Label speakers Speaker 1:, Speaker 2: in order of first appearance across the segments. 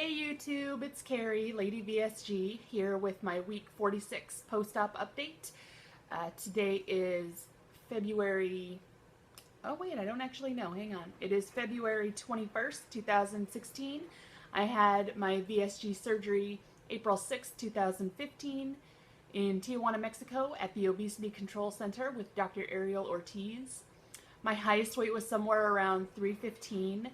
Speaker 1: Hey YouTube, it's Carrie, Lady VSG, here with my week 46 post-op update. Today is February, oh wait, I don't actually know, hang on. It is February 21st, 2016. I had my VSG surgery April 6th, 2015 in Tijuana, Mexico at the Obesity Control Center with Dr. Ariel Ortiz. My highest weight was somewhere around 315.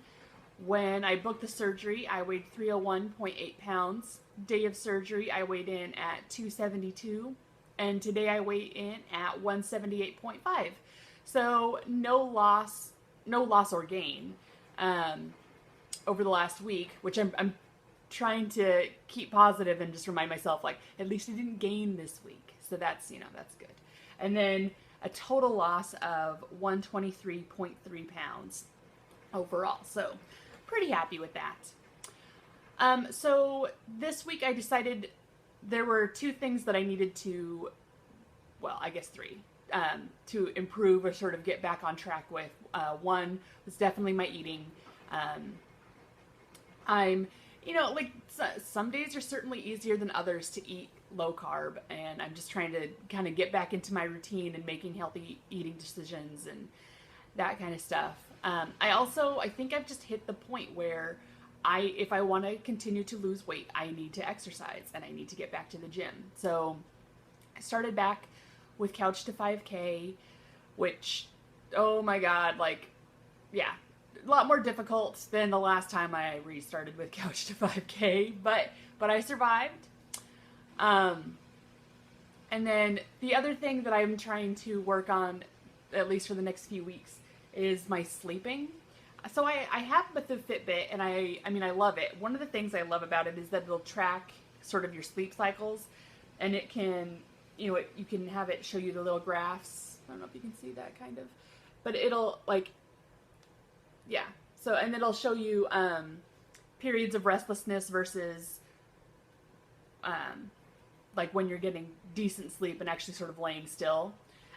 Speaker 1: When I booked the surgery, I weighed 301.8 pounds. Day of surgery, I weighed in at 272. And today I weigh in at 178.5. So no loss or gain over the last week, which I'm trying to keep positive and just remind myself, like, at least I didn't gain this week. So that's, that's good. And then a total loss of 123.3 pounds overall. So pretty happy with that. So this week I decided there were two things that I needed to, well, I guess three, to improve or sort of get back on track with. One was definitely my eating. I'm, like some days are certainly easier than others to eat low carb, and I'm just trying to kind of get back into my routine and making healthy eating decisions and that kind of stuff. I think I've just hit the point where if I want to continue to lose weight, I need to exercise and I need to get back to the gym. So I started back with Couch to 5K, which, oh my God, a lot more difficult than the last time I restarted with Couch to 5K, but I survived. And then the other thing that I'm trying to work on, at least for the next few weeks, is my sleeping. So I have with the Fitbit, and I love it. One of the things I love about it is that it'll track sort of your sleep cycles, and it can, you can have it show you the little graphs. I don't know if you can see that kind of, but it'll so, and it'll show you periods of restlessness versus when you're getting decent sleep and actually sort of laying still.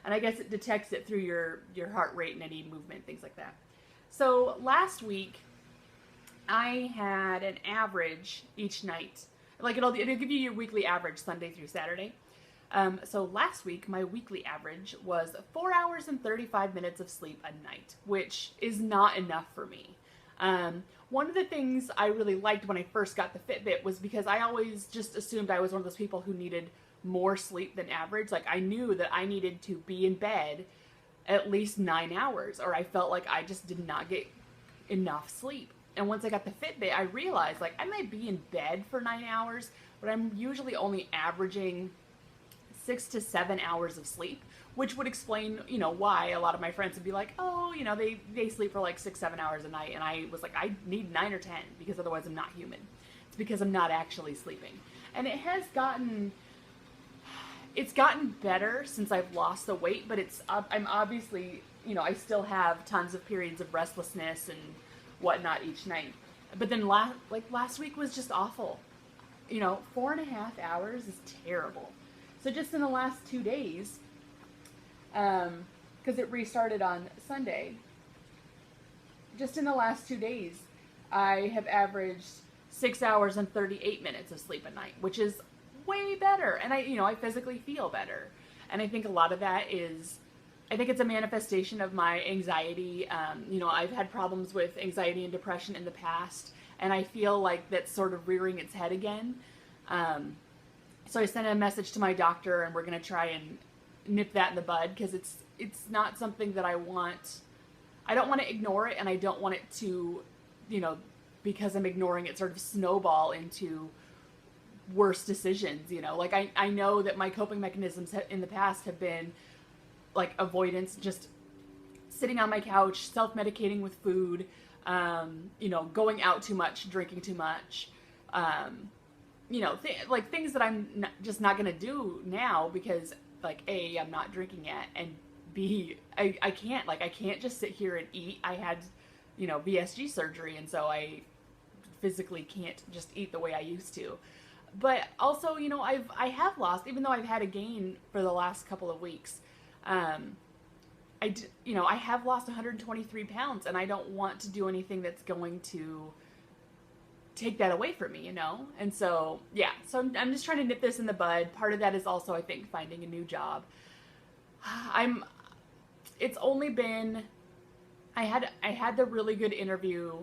Speaker 1: And I guess it detects it through your heart rate and any movement, things like that. So last week, I had an average each night. It'll give you your weekly average Sunday through Saturday. So last week, my weekly average was 4 hours and 35 minutes of sleep a night, which is not enough for me. One of the things I really liked when I first got the Fitbit was because I always just assumed I was one of those people who needed more sleep than average. Like, I knew that I needed to be in bed at least 9 hours, or I felt like I just did not get enough sleep. And once I got the Fitbit, I realized, I might be in bed for 9 hours, but I'm usually only averaging 6 to 7 hours of sleep, which would explain, why a lot of my friends would be like, oh, they sleep for 6-7 hours a night. And I was like, I need 9 or 10 because otherwise I'm not human. It's because I'm not actually sleeping. And it has gotten better since I've lost the weight, but I'm obviously, I still have tons of periods of restlessness and whatnot each night. But then last week was just awful. 4.5 hours is terrible. So just in the last 2 days, because it restarted on Sunday, just in the last 2 days, I have averaged 6 hours and 38 minutes of sleep a night, which is way better. And I physically feel better. And I think a lot of that is, I think it's a manifestation of my anxiety. I've had problems with anxiety and depression in the past, and I feel like that's sort of rearing its head again. So I sent a message to my doctor, and we're going to try and nip that in the bud, because it's not something that I don't want to ignore it, and I don't want it to, because I'm ignoring it, sort of snowball into worse decisions. I know that my coping mechanisms in the past have been avoidance, just sitting on my couch, self-medicating with food, going out too much, drinking too much, things that I'm just not going to do now because, A, I'm not drinking yet, and B, I can't just sit here and eat. I had, VSG surgery, and so I physically can't just eat the way I used to. But also, I have lost, even though I've had a gain for the last couple of weeks, I have lost 123 pounds, and I don't want to do anything that's going to take that away from me, you know? And so, yeah, so I'm just trying to nip this in the bud. Part of that is also, I think, finding a new job. It's only been, I had the really good interview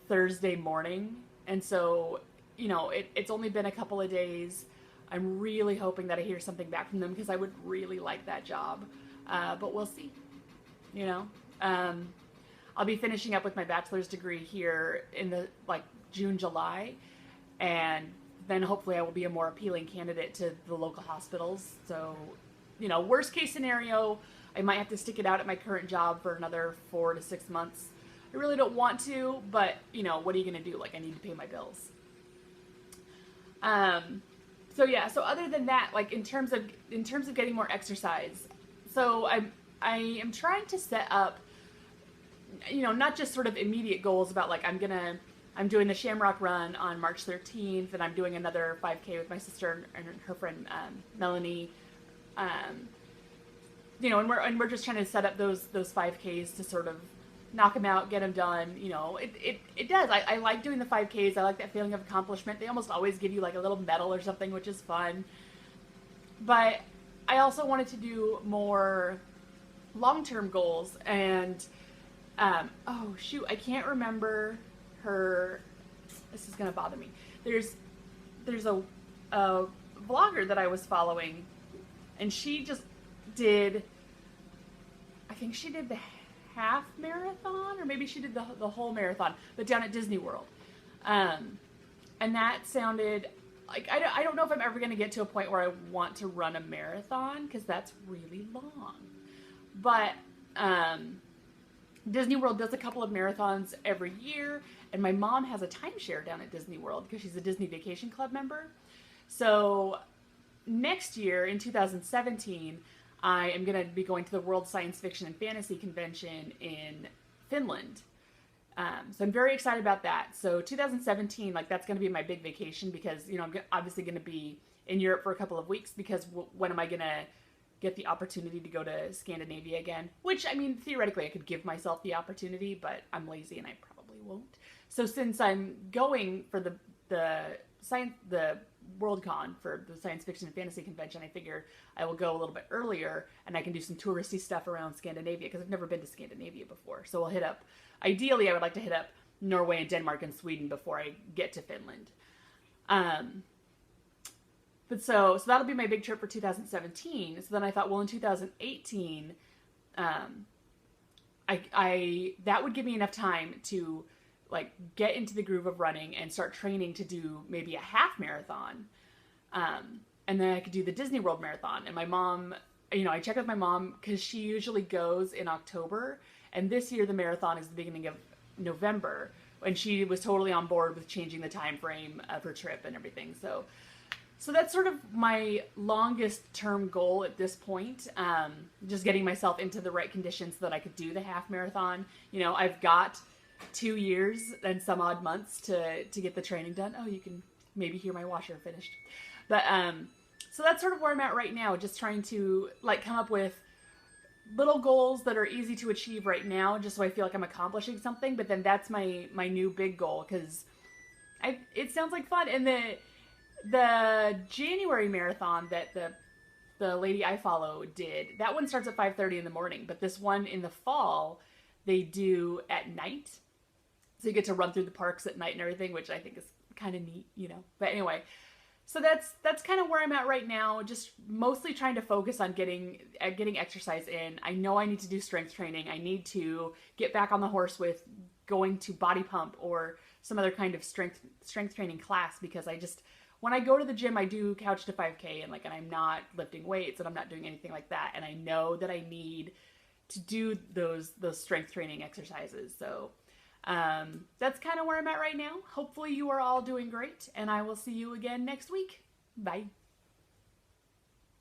Speaker 1: Thursday morning. And so, you know, it's only been a couple of days. I'm really hoping that I hear something back from them because I would really like that job. But we'll see, you know? I'll be finishing up with my bachelor's degree here in the June, July, and then hopefully I will be a more appealing candidate to the local hospitals. So, you know, worst case scenario, I might have to stick it out at my current job for another 4 to 6 months. I really don't want to, but you know, what are you gonna do? Like, I need to pay my bills. So yeah, so other than that, like in terms of getting more exercise, so I am trying to set up, you know, not just sort of immediate goals about like I'm doing the Shamrock Run on March 13th, and I'm doing another 5K with my sister and her friend Melanie. You know, and we're just trying to set up those 5Ks to sort of knock them out, get them done. You know, it does. I like doing the 5Ks. I like that feeling of accomplishment. They almost always give you like a little medal or something, which is fun. But I also wanted to do more long-term goals, and oh shoot, I can't remember her. This is gonna bother me. There's a vlogger that I was following, and she just did, I think she did the half marathon, or maybe she did the whole marathon, but down at Disney World. And that sounded like, I don't know if I'm ever going to get to a point where I want to run a marathon, because that's really long. But Disney World does a couple of marathons every year, and my mom has a timeshare down at Disney World because she's a Disney Vacation Club member. So next year, in 2017, I am going to be going to the World Science Fiction and Fantasy Convention in Finland. So I'm very excited about that. So 2017, like, that's going to be my big vacation, because, you know, I'm obviously going to be in Europe for a couple of weeks, because when am I going to get the opportunity to go to Scandinavia again? Which, I mean, theoretically I could give myself the opportunity, but I'm lazy and I probably won't. So since I'm going for the Worldcon, for the Science Fiction and Fantasy Convention, I figure I will go a little bit earlier and I can do some touristy stuff around Scandinavia, because I've never been to Scandinavia before. So I'll hit up, ideally I would like to hit up Norway and Denmark and Sweden before I get to Finland. But so that'll be my big trip for 2017. So then I thought, well, in 2018, that would give me enough time to like get into the groove of running and start training to do maybe a half marathon. And then I could do the Disney World Marathon. And my mom, you know, I check with my mom because she usually goes in October. And this year the marathon is the beginning of November. And she was totally on board with changing the time frame of her trip and everything. So that's sort of my longest term goal at this point. Just getting myself into the right conditions so that I could do the half marathon. You know, I've got 2 years and some odd months to get the training done. Oh, you can maybe hear my washer finished. But so that's sort of where I'm at right now, just trying to like come up with little goals that are easy to achieve right now, just so I feel like I'm accomplishing something. But then that's my new big goal, because it sounds like fun. And the January marathon that the lady I follow did, that one starts at 5:30 in the morning, but this one in the fall they do at night. So you get to run through the parks at night and everything, which I think is kind of neat, you know. But anyway, so that's kind of where I'm at right now. Just mostly trying to focus on getting exercise in. I know I need to do strength training. I need to get back on the horse with going to body pump or some other kind of strength training class, because when I go to the gym, I do couch to 5K and I'm not lifting weights and I'm not doing anything like that. And I know that I need to do those strength training exercises. So that's kind of where I'm at right now. Hopefully you are all doing great, and I will see you again next week. Bye.